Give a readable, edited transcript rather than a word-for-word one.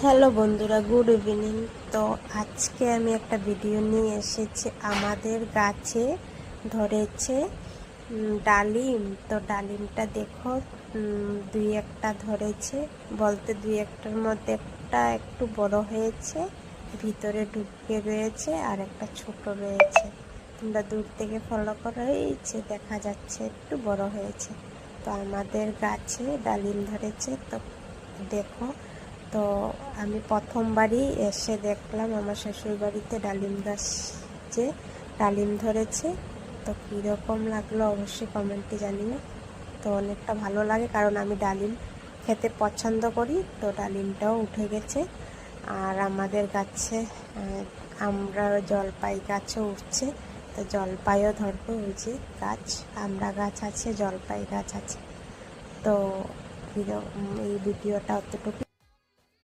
Hello বন্ধুরা, good evening. তো আজকে আমি একটা ভিডিও নিয়ে এসেছি। আমাদের গাছে ধরেছে ডালিম। তো ডালিমটা দেখো, দুই একটা ধরেছে, বলতে দুই একটার মধ্যে একটা একটু বড় হয়েছে, ভিতরে ঢুকে রয়েছে, আর একটা ছোট রয়েছে। তোমরা দূর থেকে ফলো করো, হয়েছে দেখা যাচ্ছে একটু বড় হয়েছে। তো আমাদের গাছে ডালিম ধরেছে, তো দেখো। তো আমি প্রথমবারই এসে দেখলাম আমার শ্বশুর বাড়িতে ডালিম গাছে ডালিম ধরেছে। তো কীরকম লাগলো অবশ্যই কমেন্টে জানিও। তো অনেকটা ভালো লাগে, কারণ আমি ডালিম খেতে পছন্দ করি। তো ডালিমটাও উঠে গেছে। আর আমাদের গাছে আমরা জলপাই গাছও উঠছে। তো জলপাইও ধরবো, ওই যে গাছ, আমরা গাছ আছে, জলপাই গাছ আছে। তো এই ভিডিওটা অতটুকু।